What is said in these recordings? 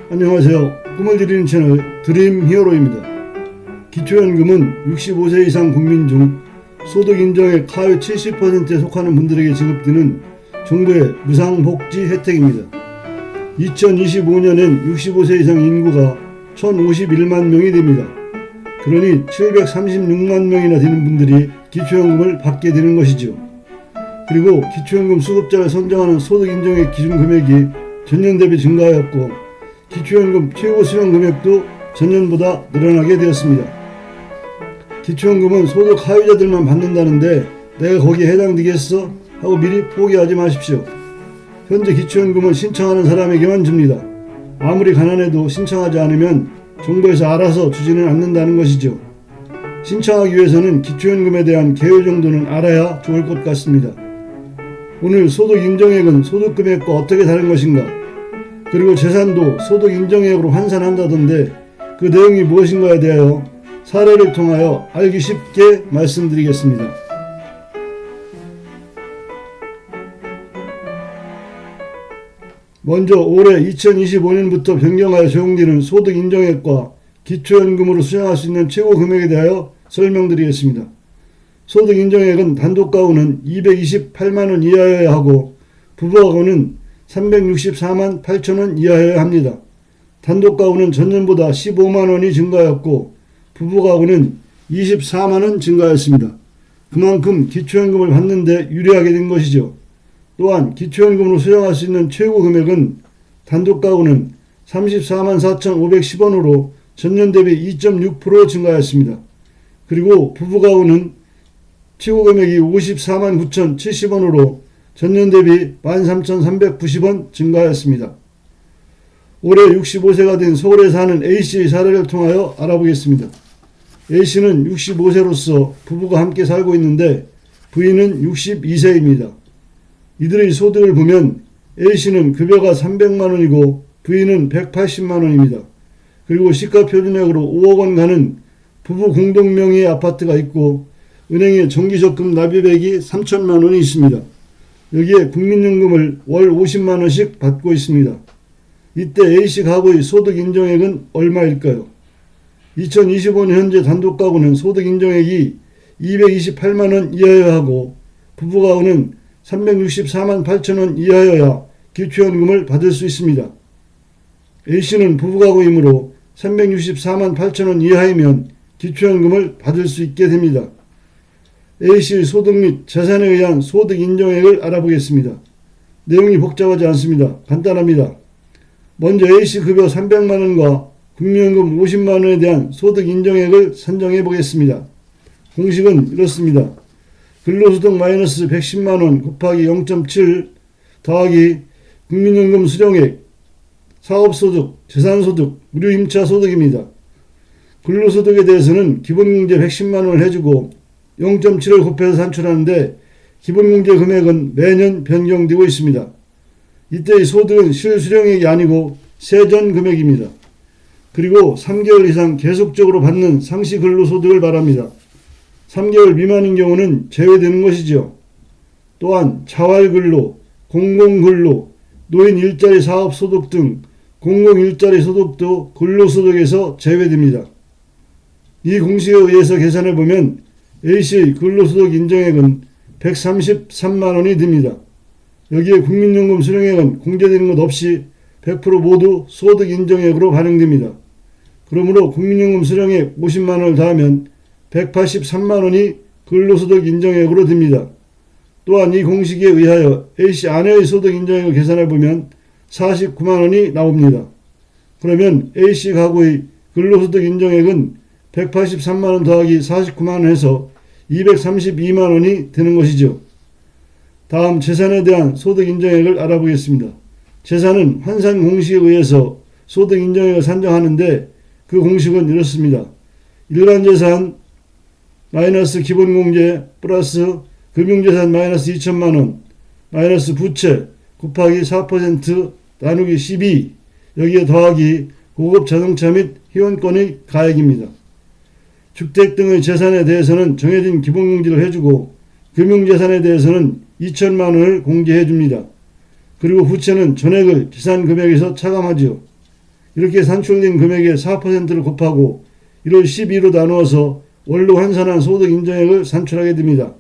안녕하세요. 꿈을 드리는 채널 드림 히어로입니다. 기초연금은 65세 이상 국민 중 소득 인정액 하위 70%에 속하는 분들에게 지급되는 정부의 무상복지 혜택입니다. 2025년엔 65세 이상 인구가 1051만 명이 됩니다. 그러니 736만 명이나 되는 분들이 기초연금을 받게 되는 것이죠. 그리고 기초연금 수급자를 선정하는 소득 인정액 기준 금액이 전년 대비 증가하였고 기초연금 최고 수령 금액도 전년보다 늘어나게 되었습니다. 기초연금은 소득 하위자들만 받는다는데 내가 거기에 해당되겠어? 하고 미리 포기하지 마십시오. 현재 기초연금은 신청하는 사람에게만 줍니다. 아무리 가난해도 신청하지 않으면 정부에서 알아서 주지는 않는다는 것이죠. 신청하기 위해서는 기초연금에 대한 개요 정도는 알아야 좋을 것 같습니다. 오늘 소득 인정액은 소득금액과 어떻게 다른 것인가? 그리고 재산도 소득 인정액으로 환산한다던데 그 내용이 무엇인가에 대하여 사례를 통하여 알기 쉽게 말씀드리겠습니다. 먼저 올해 2025년부터 변경하여 적용되는 소득 인정액과 기초연금으로 수령할 수 있는 최고 금액에 대하여 설명드리겠습니다. 소득 인정액은 단독가구는 228만원 이하여야 하고 부부가구는 364만 8천원 이하여야 합니다. 단독가구는 전년보다 15만원이 증가하였고 부부가구는 24만원 증가하였습니다. 그만큼 기초연금을 받는데 유리하게 된 것이죠. 또한 기초연금으로 수령할 수 있는 최고 금액은 단독가구는 34만 4,510원으로 전년 대비 2.6% 증가하였습니다. 그리고 부부가구는 최고 금액이 54만 9,070원으로 전년 대비 13,390원 증가하였습니다. 올해 65세가 된 서울에 사는 A씨의 사례를 통하여 알아보겠습니다. A씨는 65세로서 부부가 함께 살고 있는데 부인은 62세입니다. 이들의 소득을 보면 A씨는 급여가 300만원이고 부인은 180만원입니다. 그리고 시가표준액으로 5억 원 가는 부부 공동명의의 아파트가 있고 은행에 정기적금 납입액이 3천만원이 있습니다. 여기에 국민연금을 월 50만원씩 받고 있습니다. 이때 A씨 가구의 소득 인정액은 얼마일까요? 2025년 현재 단독가구는 소득 인정액이 228만원 이하여야 하고 부부가구는 364만 8천원 이하여야 기초연금을 받을 수 있습니다. A씨는 부부가구이므로 364만 8천원 이하이면 기초연금을 받을 수 있게 됩니다. A씨의 소득 및 재산에 의한 소득 인정액을 알아보겠습니다. 내용이 복잡하지 않습니다. 간단합니다. 먼저 A씨 급여 300만원과 국민연금 50만원에 대한 소득 인정액을 산정해 보겠습니다. 공식은 이렇습니다. 근로소득 마이너스 110만원 곱하기 0.7 더하기 국민연금 수령액, 사업소득, 재산소득, 의료임차소득입니다. 근로소득에 대해서는 기본공제 110만원을 해주고 0.7을 곱해서 산출하는데 기본공제 금액은 매년 변경되고 있습니다. 이때의 소득은 실수령액이 아니고 세전 금액입니다. 그리고 3개월 이상 계속적으로 받는 상시 근로소득을 말합니다. 3개월 미만인 경우는 제외되는 것이죠. 또한 자활근로, 공공근로, 노인 일자리 사업소득 등 공공일자리 소득도 근로소득에서 제외됩니다. 이 공식에 의해서 계산해보면 A씨의 근로소득 인정액은 133만원이 됩니다. 여기에 국민연금 수령액은 공제되는 것 없이 100% 모두 소득 인정액으로 반영됩니다. 그러므로 국민연금 수령액 50만원을 더하면 183만원이 근로소득 인정액으로 됩니다. 또한 이 공식에 의하여 A씨 아내의 소득 인정액을 계산해보면 49만원이 나옵니다. 그러면 A씨 가구의 근로소득 인정액은 183만원 더하기 49만원 해서 232만원이 되는 것이죠. 다음 재산에 대한 소득 인정액을 알아보겠습니다. 재산은 환산 공식에 의해서 소득 인정액을 산정하는데 그 공식은 이렇습니다. 일반재산 마이너스 기본공제 플러스 금융재산 마이너스 2천만원 마이너스 부채 곱하기 4% 나누기 12 여기에 더하기 고급 자동차 및 회원권의 가액입니다. 주택 등의 재산에 대해서는 정해진 기본공제를 해주고 금융재산에 대해서는 2천만원을 공제해 줍니다. 그리고 부채는 전액을 재산금액에서 차감하지요. 이렇게 산출된 금액의 4%를 곱하고 이를 12로 나누어서 월로 환산한 소득 인정액을 산출하게 됩니다.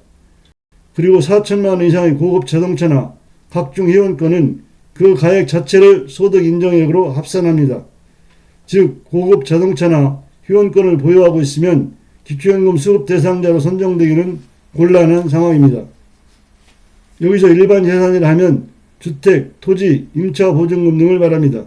그리고 4천만 원 이상의 고급 자동차나 각종 회원권은 그 가액 자체를 소득 인정액으로 합산합니다. 즉 고급 자동차나 회원권을 보유하고 있으면 기초연금 수급 대상자로 선정되기는 곤란한 상황입니다. 여기서 일반 재산이라 하면 주택, 토지, 임차 보증금 등을 말합니다.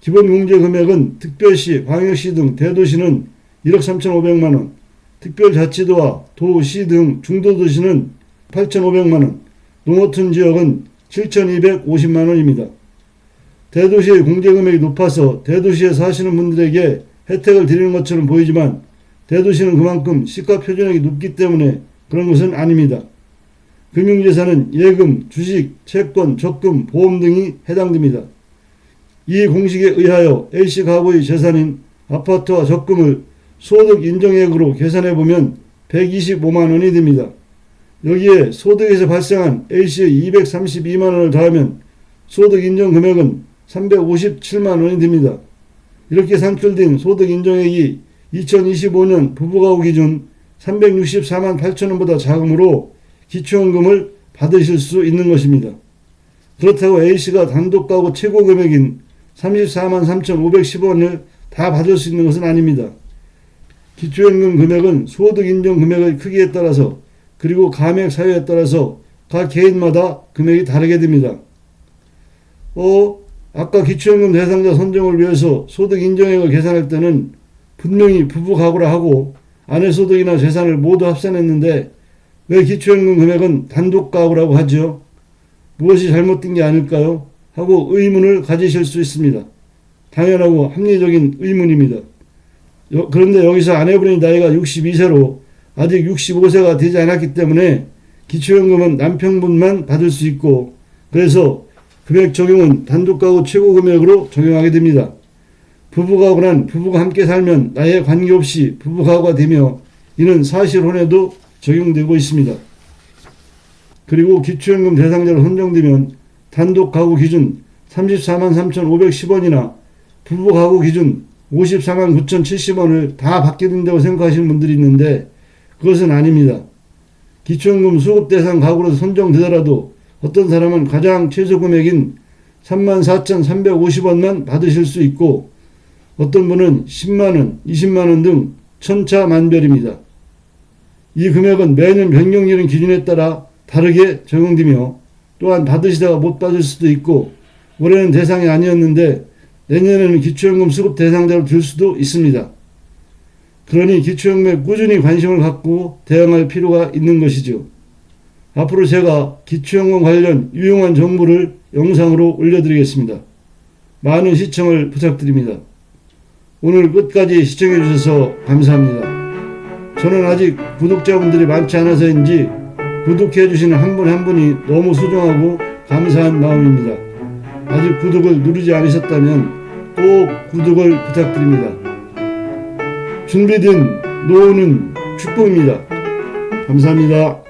기본 공제 금액은 특별시, 광역시 등 대도시는 1억 3,500만원, 특별자치도와 도, 시 등 중도도시는 8,500만원, 농어촌 지역은 7,250만원입니다. 대도시의 공제금액이 높아서 대도시에 사시는 분들에게 혜택을 드리는 것처럼 보이지만 대도시는 그만큼 시가 표준액이 높기 때문에 그런 것은 아닙니다. 금융재산은 예금, 주식, 채권, 적금, 보험 등이 해당됩니다. 이 공식에 의하여 A씨 가구의 재산인 아파트와 적금을 소득 인정액으로 계산해보면 125만원이 됩니다. 여기에 소득에서 발생한 A씨의 232만원을 더하면 소득 인정 금액은 357만원이 됩니다. 이렇게 산출된 소득 인정액이 2025년 부부가구 기준 364만 8천원보다 작으므로 기초연금을 받으실 수 있는 것입니다. 그렇다고 A씨가 단독가구 최고 금액인 34만 3,510원을 다 받을 수 있는 것은 아닙니다. 기초연금 금액은 소득 인정 금액의 크기에 따라서 그리고 가맥 사유에 따라서 각 개인마다 금액이 다르게 됩니다. 아까 기초연금 대상자 선정을 위해서 소득 인정액을 계산할 때는 분명히 부부 가구라 하고 아내 소득이나 재산을 모두 합산했는데 왜 기초연금 금액은 단독 가구라고 하죠? 무엇이 잘못된 게 아닐까요? 하고 의문을 가지실 수 있습니다. 당연하고 합리적인 의문입니다. 그런데 여기서 아내분의 나이가 62세로 아직 65세가 되지 않았기 때문에 기초연금은 남편분만 받을 수 있고 그래서 금액 적용은 단독가구 최고 금액으로 적용하게 됩니다. 부부가구란 부부가 함께 살면 나이에 관계없이 부부가구가 되며 이는 사실혼에도 적용되고 있습니다. 그리고 기초연금 대상자로 선정되면 단독가구 기준 34만 3,510원이나 부부가구 기준 54만 9,070원을 다 받게 된다고 생각하시는 분들이 있는데 그것은 아닙니다. 기초연금 수급 대상 가구로 선정되더라도 어떤 사람은 가장 최소 금액인 34,350원만 받으실 수 있고 어떤 분은 10만원, 20만원 등 천차만별입니다. 이 금액은 매년 변경되는 기준에 따라 다르게 적용되며 또한 받으시다가 못 받을 수도 있고 올해는 대상이 아니었는데 내년에는 기초연금 수급 대상자로 들 수도 있습니다. 그러니 기초연금에 꾸준히 관심을 갖고 대응할 필요가 있는 것이죠. 앞으로 제가 기초연금 관련 유용한 정보를 영상으로 올려드리겠습니다. 많은 시청을 부탁드립니다. 오늘 끝까지 시청해 주셔서 감사합니다. 저는 아직 구독자분들이 많지 않아서인지 구독해 주시는 한 분 한 분이 너무 소중하고 감사한 마음입니다. 아직 구독을 누르지 않으셨다면 꼭 구독을 부탁드립니다. 준비된 노후는 축복입니다. 감사합니다.